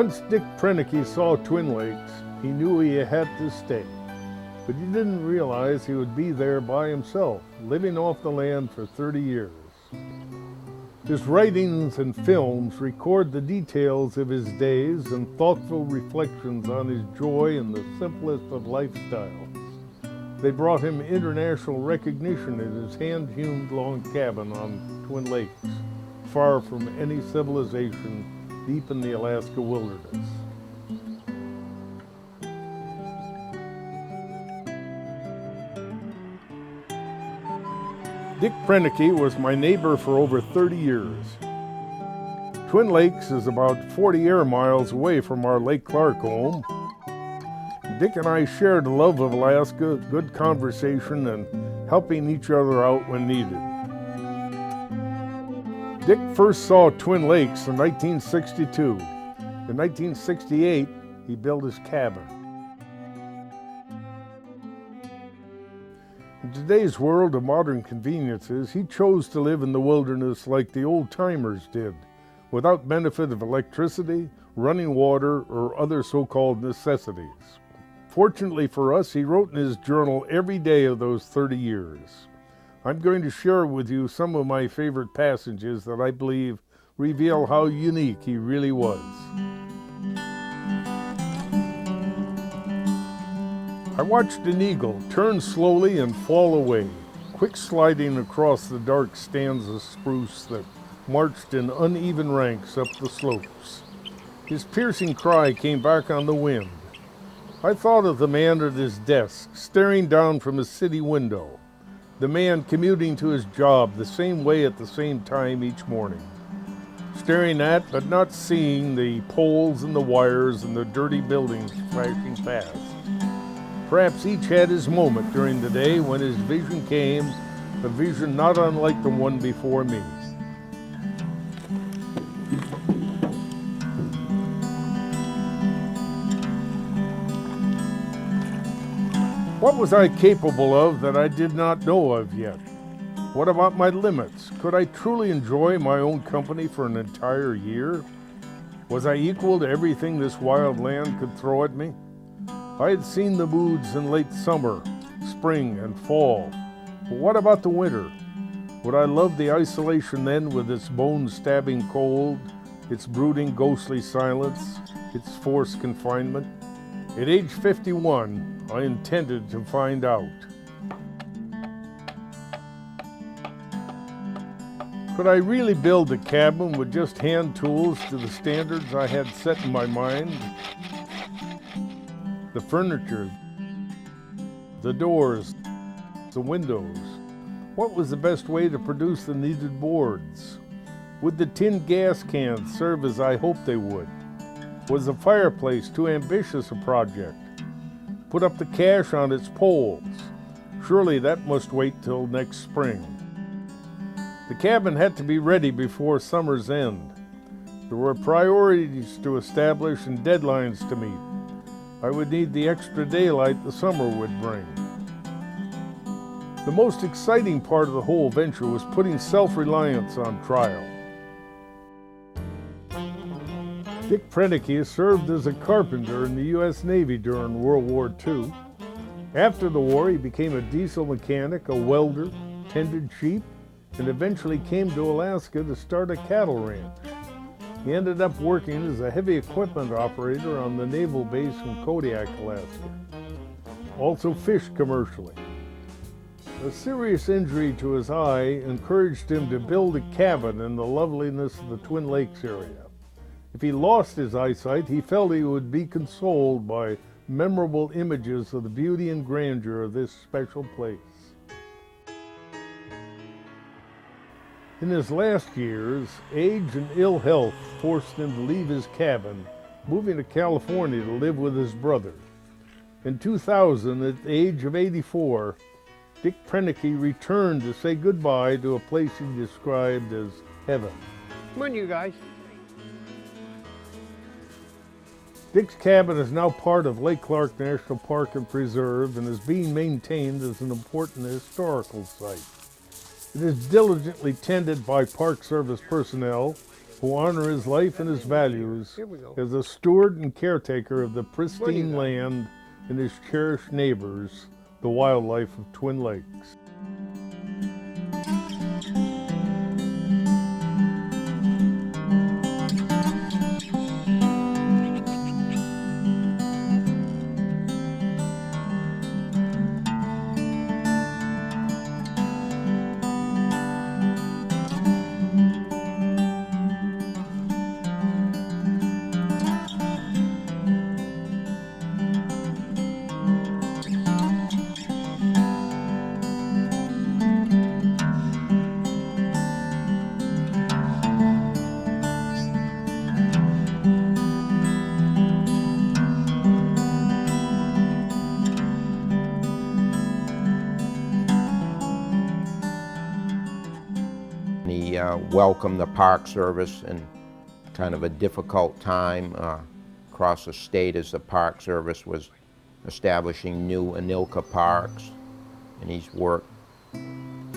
Once Dick Proenneke saw Twin Lakes, he knew he had to stay. But he didn't realize he would be there by himself, living off the land for 30 years. His writings and films record the details of his days and thoughtful reflections on his joy in the simplest of lifestyles. They brought him international recognition in his hand-hewn log cabin on Twin Lakes, far from any civilization deep in the Alaska wilderness. Dick Proenneke was my neighbor for over 30 years. Twin Lakes is about 40 air miles away from our Lake Clark home. Dick and I shared a love of Alaska, good conversation, and helping each other out when needed. Dick first saw Twin Lakes in 1962. In 1968, he built his cabin. In today's world of modern conveniences, he chose to live in the wilderness like the old-timers did, without benefit of electricity, running water, or other so-called necessities. Fortunately for us, he wrote in his journal every day of those 30 years. I'm going to share with you some of my favorite passages that I believe reveal how unique he really was. I watched an eagle turn slowly and fall away, quick sliding across the dark stands of spruce that marched in uneven ranks up the slopes. His piercing cry came back on the wind. I thought of the man at his desk, staring down from his city window, the man commuting to his job the same way at the same time each morning, staring at but not seeing the poles and the wires and the dirty buildings flashing past. Perhaps each had his moment during the day when his vision came, a vision not unlike the one before me. What was I capable of that I did not know of yet? What about my limits? Could I truly enjoy my own company for an entire year? Was I equal to everything this wild land could throw at me? I had seen the moods in late summer, spring, and fall. But what about the winter? Would I love the isolation then with its bone-stabbing cold, its brooding ghostly silence, its forced confinement? At age 51, I intended to find out. Could I really build a cabin with just hand tools to the standards I had set in my mind? The furniture, the doors, the windows. What was the best way to produce the needed boards? Would the tin gas cans serve as I hoped they would? Was the fireplace too ambitious a project? Put up the cache on its poles. Surely that must wait till next spring. The cabin had to be ready before summer's end. There were priorities to establish and deadlines to meet. I would need the extra daylight the summer would bring. The most exciting part of the whole venture was putting self-reliance on trial. Dick Proenneke served as a carpenter in the U.S. Navy during World War II. After the war, he became a diesel mechanic, a welder, tended sheep, and eventually came to Alaska to start a cattle ranch. He ended up working as a heavy equipment operator on the naval base in Kodiak, Alaska. Also fished commercially. A serious injury to his eye encouraged him to build a cabin in the loveliness of the Twin Lakes area. If he lost his eyesight, he felt he would be consoled by memorable images of the beauty and grandeur of this special place. In his last years, age and ill health forced him to leave his cabin, moving to California to live with his brother. In 2000, at the age of 84, Dick Proenneke returned to say goodbye to a place he described as heaven. Come on, you guys. Dick's cabin is now part of Lake Clark National Park and Preserve and is being maintained as an important historical site. It is diligently tended by Park Service personnel who honor his life and his values as a steward and caretaker of the pristine land and his cherished neighbors, the wildlife of Twin Lakes. He welcomed the Park Service in kind of a difficult time across the state as the Park Service was establishing new Anilka parks, and he's worked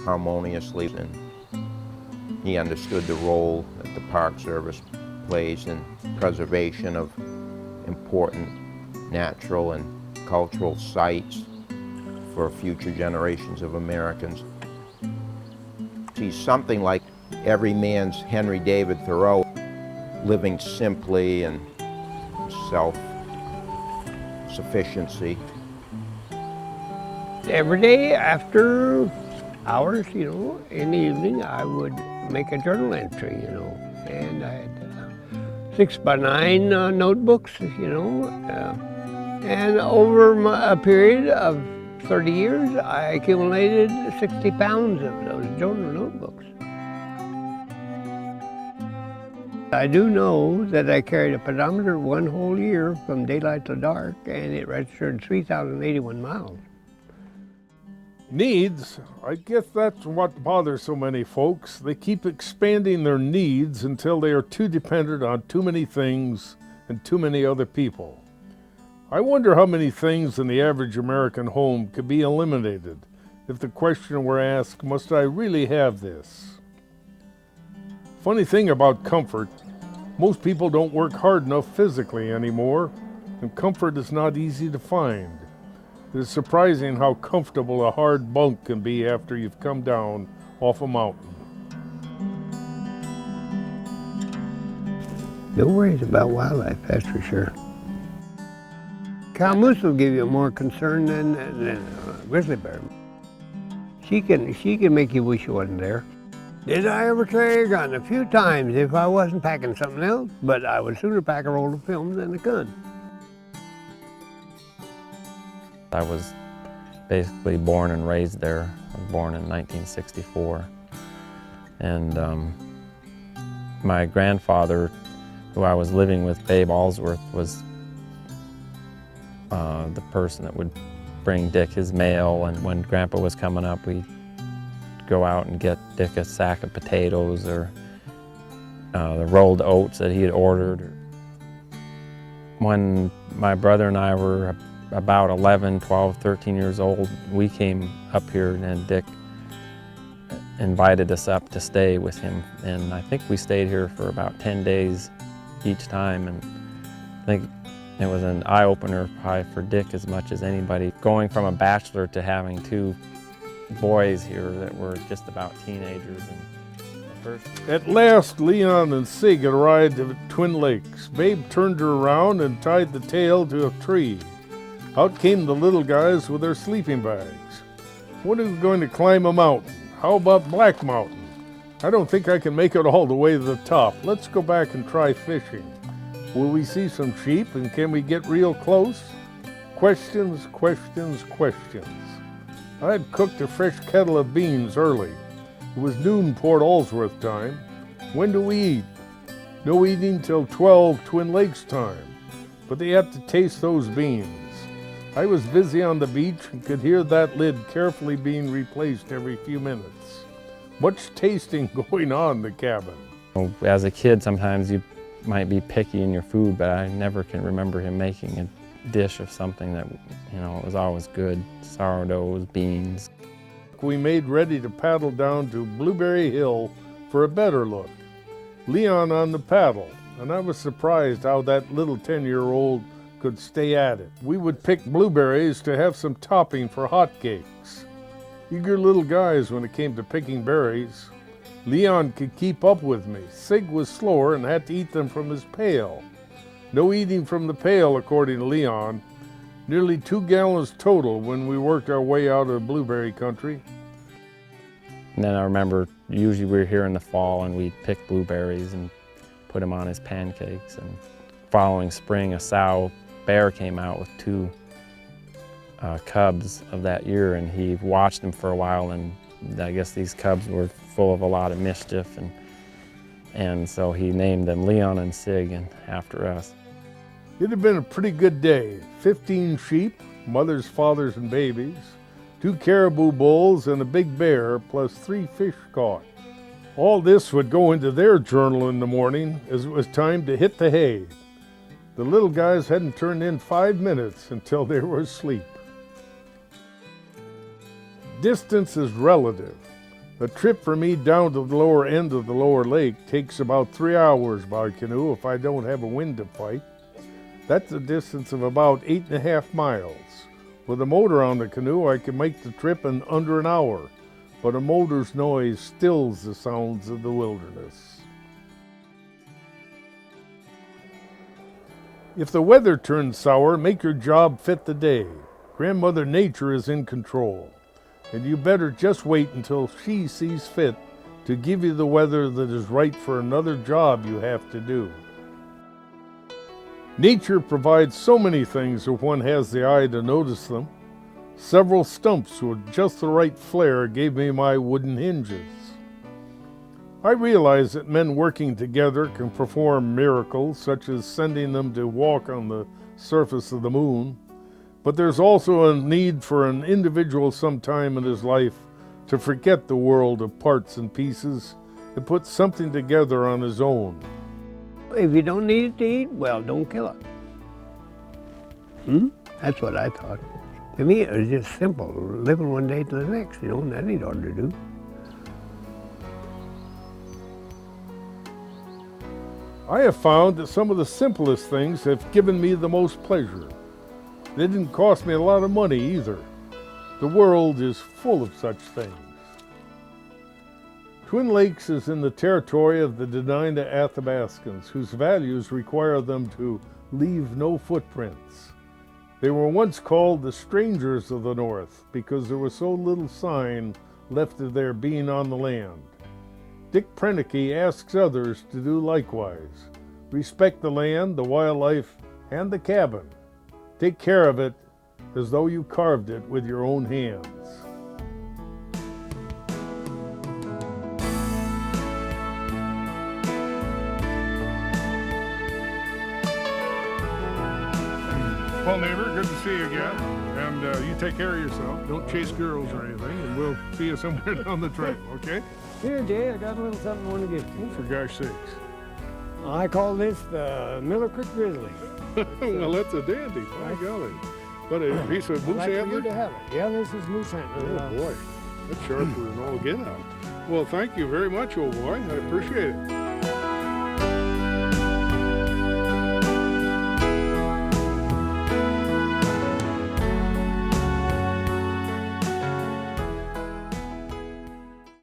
harmoniously, and he understood the role that the Park Service plays in preservation of important natural and cultural sites for future generations of Americans. He's something like every man's Henry David Thoreau, living simply and self-sufficiency. Every day after hours, in the evening, I would make a journal entry, and I had 6x9 notebooks, and over a period of 30 years, I accumulated 60 pounds of those journal notebooks. I do know that I carried a pedometer one whole year from daylight to dark, and it registered 3,081 miles. Needs, I guess that's what bothers so many folks. They keep expanding their needs until they are too dependent on too many things and too many other people. I wonder how many things in the average American home could be eliminated if the question were asked, must I really have this? Funny thing about comfort, most people don't work hard enough physically anymore, and comfort is not easy to find. It is surprising how comfortable a hard bunk can be after you've come down off a mountain. No worries about wildlife, that's for sure. Cow moose will give you more concern than a grizzly bear. She can make you wish you wasn't there. Did I ever carry a gun? A few times if I wasn't packing something else, but I would sooner pack a roll of film than a gun. I was basically born and raised there. I was born in 1964. And my grandfather, who I was living with, Babe Allsworth, was the person that would bring Dick his mail, and when Grandpa was coming up, we'd go out and get Dick a sack of potatoes or the rolled oats that he had ordered. When my brother and I were about 11, 12, 13 years old, we came up here and Dick invited us up to stay with him. And I think we stayed here for about 10 days each time. And I think it was an eye-opener probably for Dick as much as anybody. Going from a bachelor to having two boys here that were just about teenagers. At last, Leon and Sig had arrived at Twin Lakes. Babe turned her around and tied the tail to a tree. Out came the little guys with their sleeping bags. When are we going to climb a mountain? How about Black Mountain? I don't think I can make it all the way to the top. Let's go back and try fishing. Will we see some sheep, and can we get real close? Questions, questions, questions. I had cooked a fresh kettle of beans early. It was noon Port Allsworth time. When do we eat? No eating till 12 Twin Lakes time. But they had to taste those beans. I was busy on the beach and could hear that lid carefully being replaced every few minutes. Much tasting going on in the cabin. As a kid, sometimes you might be picky in your food, but I never can remember him making a dish of something that, was always good. Sourdoughs, beans. We made ready to paddle down to Blueberry Hill for a better look. Leon on the paddle, and I was surprised how that little 10-year-old could stay at it. We would pick blueberries to have some topping for hotcakes. Eager little guys when it came to picking berries. Leon could keep up with me. Sig was slower and had to eat them from his pail. No eating from the pail, according to Leon. Nearly 2 gallons total when we worked our way out of blueberry country. And then I remember usually we were here in the fall and we'd pick blueberries and put them on his pancakes. And following spring, a sow bear came out with 2 cubs of that year, and he watched them for a while, and I guess these cubs were full of a lot of mischief, and so he named them Leon and Sig, and after us. It had been a pretty good day. 15 sheep, mothers, fathers, and babies, 2 caribou bulls, and a big bear, plus 3 fish caught. All this would go into their journal in the morning as it was time to hit the hay. The little guys hadn't turned in 5 minutes until they were asleep. Distance is relative. A trip for me down to the lower end of the lower lake takes about 3 hours by canoe if I don't have a wind to fight. That's a distance of about 8.5 miles. With a motor on the canoe, I can make the trip in under an hour, but a motor's noise stills the sounds of the wilderness. If the weather turns sour, make your job fit the day. Grandmother Nature is in control, and you better just wait until she sees fit to give you the weather that is right for another job you have to do. Nature provides so many things if one has the eye to notice them. Several stumps with just the right flare gave me my wooden hinges. I realize that men working together can perform miracles, such as sending them to walk on the surface of the moon, but there's also a need for an individual sometime in his life to forget the world of parts and pieces and put something together on his own. If you don't need it to eat, well, don't kill it. That's what I thought. To me, it was just simple, living one day to the next, and that ain't hard to do. I have found that some of the simplest things have given me the most pleasure. They didn't cost me a lot of money either. The world is full of such things. Twin Lakes is in the territory of the Dena'ina Athabascans, whose values require them to leave no footprints. They were once called the strangers of the North because there was so little sign left of their being on the land. Dick Proenneke asks others to do likewise. Respect the land, the wildlife, and the cabin. Take care of it as though you carved it with your own hands. Well, neighbor, good to see you again. And you take care of yourself. Don't chase girls or anything, and we'll see you somewhere down the trail, okay? Here, Jay, I got a little something I want to give you. For gosh sakes. I call this the Miller Creek Grizzly. Well, that's a dandy. My golly. What, a piece of moose I'd like for you antler? to have it. Yeah, this is moose antler. Oh, boy. That's sharper than all get out. Well, thank you very much, old boy. I appreciate it.